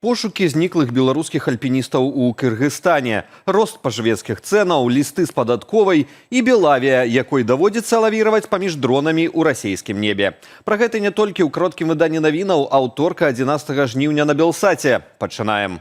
Пошукі зніклых беларускіх альпіністаў у Кыргызстане, рост пажывецкіх цэнаў, лісты з падатковай і Белавія, якой даводзіцца лавіраваць паміж дронамі ў расійскім небе. Пра гэта не толькі ў кароткім выданні навінаў аўторка 11 жніўня на Белсаце. Пачынаем.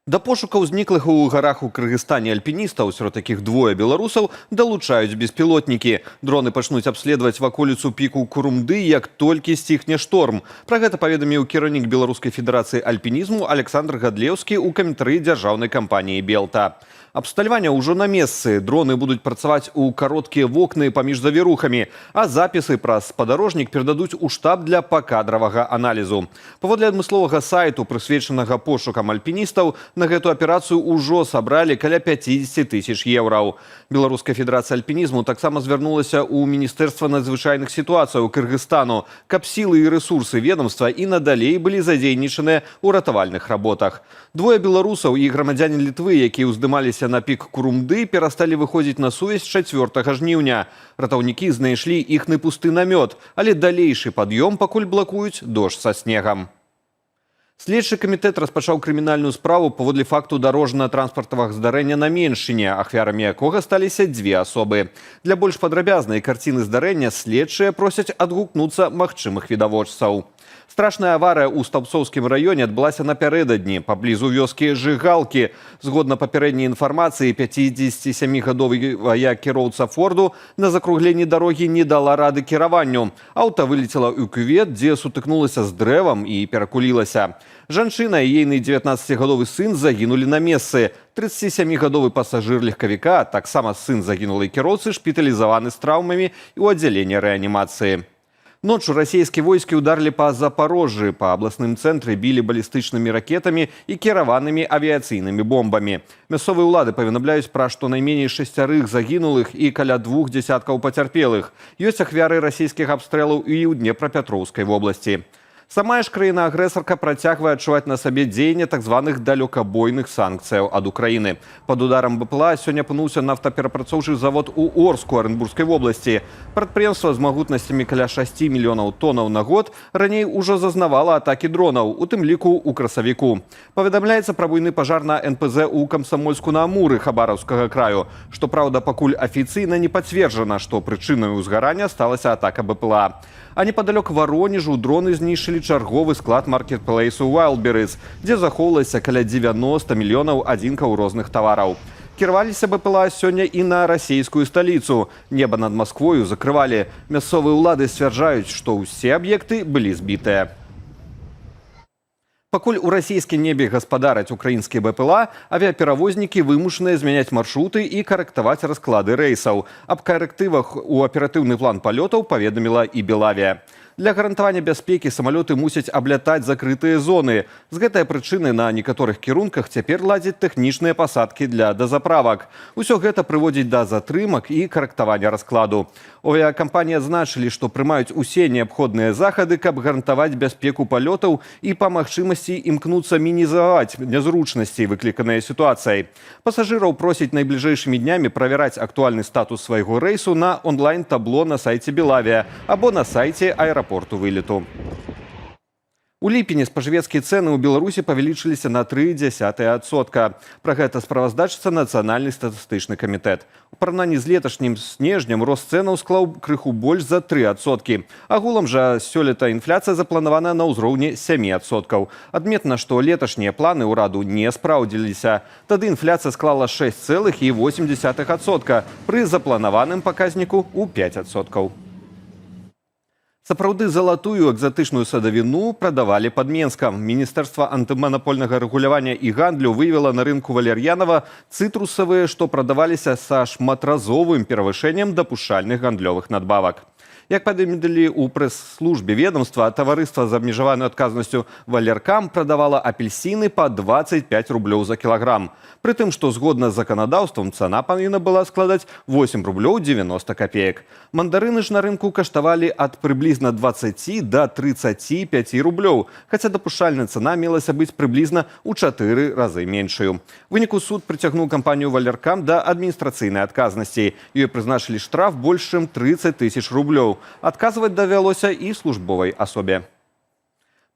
Да пошукаў зніклых у гарах у Кыргызстане альпіністаў, сярод якіх двое беларусаў, далучаюць беспілотнікі. Дроны пачнуць абследаваць ваколіцу піку Курумды, як толькі сціхне шторм. Пра гэта паведаміў кіраўнік Беларускай федэрацыі альпінізму Александр Гадлеўскі ў каментары дзяржаўнай кампаніі «Белта». Абсталяванне ўжо на месцы. Дроны будуць працаваць у кароткія вокны паміж завірухамі, а запісы праз спадарожнік перададуць у штаб для пакадравага аналізу. Паводле адмысловага сайту, прысвечанага пошукам альпіністаў, на гэту аперацыю ўжо сабралі каля 50 тысяч еўраў. Беларуская федэрацыя альпінізму таксама звярнулася ў Міністэрства надзвычайных сітуацыяў Кыргызстану, каб сілы і рэсурсы ведомства і надалей былі задзейнічаныя ў ратавальных работах. Двое беларусаў і грамадзянін Літвы, якія ўздымаліся на пік Курумды, перасталі выходзіць на сувязь 4 жніўня. Ратаўнікі знайшлі іхны пусты намёт, але далейшы пад'ём пакуль блакуюць дождж са снегам. Следчы камітэт распачаў крымінальную справу паводле факту дарожна-транспартавага здарэння на Меншыне, ахвярамі якога сталіся дзве асобы. Для больш падрабязнай карціны здарэння следчыя просяць адгукнуцца магчымых відавочцаў. Страшная аварыя ў Стаўпцоўскім раёне адбылася напярэдадні паблізу вёскі Жыгалкі. Згодна папярэдняй інфармацыі, 57-гадовы кіроўца Форду на закругленні дарогі не дала рады кіраванню. Аўта вылецела ў кювет, дзе сутыкнулася з дрэвам і перакулілася. Жанчына і ейны 19-гадовы сын загінулі на месцы. 37-гадовы пасажыр легкавіка, таксама сын загінулай кіроўцы, шпіталізаваны з траўмамі і ў аддзяленні рэанімацыі. Ноччу расійскія войскі ўдарылі па Запарожжы. Па абласным цэнтры білі балістычнымі ракетамі і кіраванымі авіяцыйнымі бомбамі. Мясцовыя ўлады паведамляюць пра штонайменей 6 загінулых і каля 2 дзясяткаў пацярпелых. Ёсць ахвяры расійскіх абстрэлаў і ў Днепрапятроўскай вобласці. Сама ж краіна-агрэсарка працягвае адчуваць на сабе дзеянне так званых далёкабойных санкцыяў ад Украіны. Пад ударам БПЛА сёння апынуўся нафтаперапрацоўчы завод у Орску Арэнбургскай вобласці. Прадпрыемства з магутнасцямі каля 6 мільёнаў тоннаў на год раней ужо зазнавала атакі дронаў, у тым ліку ў красавіку. Паведамляецца пра буйны пажар на НПЗ ў Камсамольску-на-Амуры Хабараўскага краю. Што праўда, пакуль афіцыйна не пацверджана, што прычынай узгарання сталася атака БПЛА. А непадалёк Варонежу дроны знішчылі чарговы склад маркетплейсу Wildberries, дзе захоўвалася каля 90 мільёнаў адзінкаў розных тавараў. Кіраваліся БПЛА сёння і на расійскую сталіцу. Неба над Масквою закрывалі. Мясцовыя ўлады сцвярджаюць, што ўсе аб'екты былі збітыя. Пакуль у расійскім небе гаспадараць украінскія БПЛА, авіаперавознікі вымушаныя змяняць маршруты і карэктаваць расклады рэйсаў. Аб карэктывах у аператыўны план палётаў паведаміла і Белавія. Для гарантавання бяспекі самалёты мусяць аблятаць закрытыя зоны. З гэтай прычыны на некаторых кірунках цяпер ладзяць тэхнічныя пасадкі для дазаправак. Усё гэта прыводзіць да затрымак і карэктавання раскладу. Авіякампаніі адзначылі, што прымаюць усе неабходныя захады, каб гарантаваць бяспеку палётаў і па магчымасці імкнуцца мінімізаваць нязручнасці, выкліканыя сітуацыяй. Пасажыраў просяць найбліжэйшымі днямі правяраць актуальны статус свайго рэйсу на онлайн-табло на сайце Белавія або на сайце аэрапорту вылету. У ліпені спажывецкія цэны ў Беларусі павялічыліся на 0,3%. Пра гэта справаздачыцца Нацыянальны статыстычны камітэт. У параўнанні з леташнім снежнем рост цэнаў склаў крыху больш за 3%. Агулам жа сёлета інфляцыя запланавана на ўзроўні 7%. Адметна, што леташнія планы ўраду не спраўдзіліся. Тады інфляцыя склала 6,8% пры запланаваным паказніку ў 5%. Сапраўды залатую экзатычную садавіну прадавалі пад Менскам. Міністэрства антыманапольнага рэгулявання і гандлю выявіла на рынку валер'янава цытрусавыя, што прадаваліся са шматразовым перавышэннем дапушчальных гандлёвых надбавак. Як паведамілі ў прэс-службе ведомства, таварыства з абмежаванай адказнасцю «Валеркам» прадавала апельсіны па 25 рублёў за кілаграм. Прытым, што згодна з заканадаўствам цана павінна была складаць 8 рублёў 90 копеек. Мандарыны ж на рынку каштавалі ад прыблізна 20 да 35 рублёў, хаця дапушчальная цана мелася быць прыблізна ў 4 разы меншаю. У выніку суд прыцягнуў кампанію «Валеркам» да адміністрацыйнай адказнасці. Ёй прызначылі штраф больш чым 30 тысяч рублёў. крэдытаў. Адказваць давялося і службовай асобе.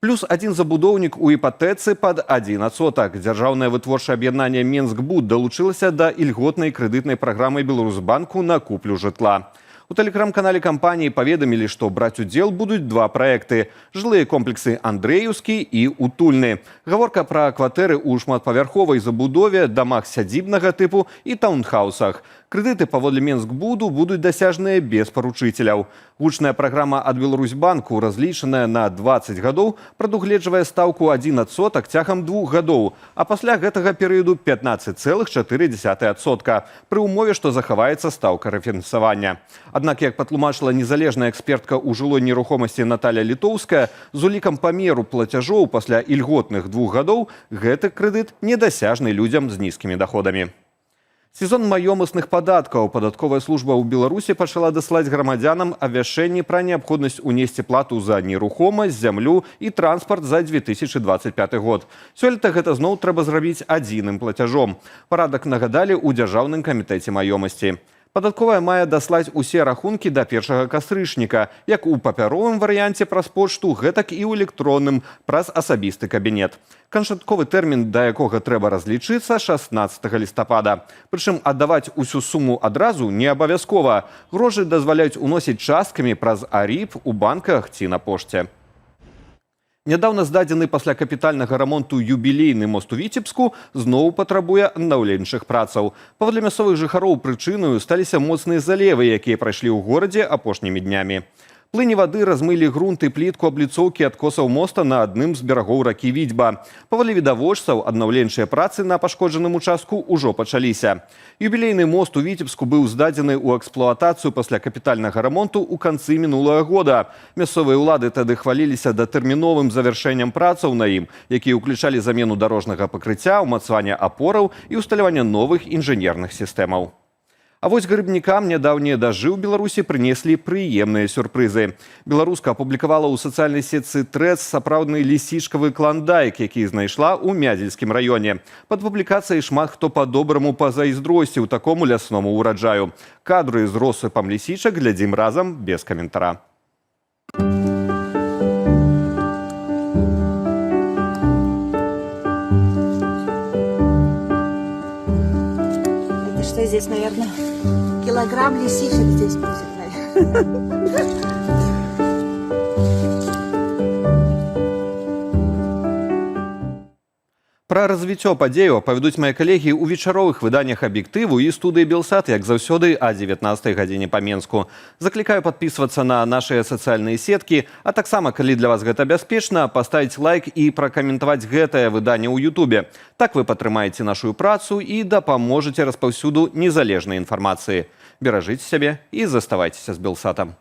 Плюс один забудоўнік у іпатэцы пад 1%. Дзяржаўнае вытворчае аб'яднанне «Менскбуд» далучылася да ільготнай крэдытнай праграмы Беларусьбанку на куплю жытла. У тэлеграм-канале кампаніі паведамілі, што браць удзел будуць два праекты – жылыя комплексы «Андрэеўскі» і «Утульны». Гаворка пра кватэры ў шматпавярховай забудове, дамах сядзібнага тыпу і таунхаусах. Крэдыты паводле Менскбуду будуць дасяжныя без паручыцеляў. Гучная праграма ад Беларусьбанку, разлічаная на 20 гадоў, прадугледжвае стаўку 1% цягам 2 гадоў, а пасля гэтага перыяду 15,4%, пры ўмове, што захаваецца стаўка рэфінансавання. Аднак, як патлумачыла незалежная экспертка ў жылой нерухомасці Наталя Літоўская, з улікам памеру плацяжоў пасля ільготных 2 гадоў гэты крэдыт недасяжны людзям з нізкімі даходамі. Сезон маёмасных падаткаў. Падатковая служба ў Беларусі пачала даслаць грамадзянам абвяшчэнні пра неабходнасць унесці плату за нерухомасць, зямлю і транспарт за 2025 год. Сёлета гэта зноў трэба зрабіць адзіным плацяжом. Парадак нагадалі ў Дзяржаўным камітэце маёмасці. Падатковая мае даслаць усе рахункі да 1 кастрычніка, як у папяровым варыянце праз почту, гэтак і ў электронным праз асабісты кабінет. Канчатковы тэрмін, да якога трэба разлічыцца, 16 лістапада. Прычым аддаваць усю суму адразу не абавязкова. Грошы дазваляюць уносіць часткамі праз АРІП у банках ці на пошце. Нядаўна здадзены пасля капітальнага рамонту юбілейны мост у Віцебску зноў патрабуе аднаўленчых працаў. Паводле мясцовых жыхароў прычынаю сталіся моцныя залевы, якія прайшлі ў горадзе апошнімі днямі. Плыні вады размылі грунт і плітку абліцоўкі адкосаў моста на адным з берагоў ракі Відзьба. Паводле відавочцаў, аднаўленчыя працы на пашкоджаным участку ўжо пачаліся. Юбілейны мост у Віцебску быў здадзены ў эксплуатацыю пасля капітальнага рамонту ў канцы мінулага года. Мясцовыя ўлады тады хваліліся датэрміновым завяршэннем працаў на ім, якія ўключалі замену дарожнага пакрыцця, умацавання апораў і ўсталявання новых інжынерных сістэмаў. А вось грыбнікам нядаўнія дажджы ў Беларусі прынеслі прыемныя сюрпрызы. Беларуска апублікавала ў сацыяльнай сетцы Трэц сапраўдны лісічкавы кландайк, які знайшла ў Мядзельскім раёне. Пад публікацыяй шмат хто па-добраму пазайздросціў такому лясному ўраджаю. Кадры з россыпам лісічак глядзім разам без каментара. Что здесь, наверное, килограмм лисичек здесь будет, наверное. Пра развіццё падзеяў павядуць мае калегі ў вечаровых выданнях аб'ектыву і студыі Белсат, як заўсёды, о 19 гадзіне па Менску. Заклікаю падпісвацца на нашыя сацыяльныя сеткі, а таксама, калі для вас гэта бяспечна, паставіць лайк і пракаментаваць гэтае выданне ў Ютубе. Так вы падтрымаеце нашу працу і дапаможаце распаўсюду незалежнай інфармацыі. Беражыце сябе і заставайцеся з Белсатам.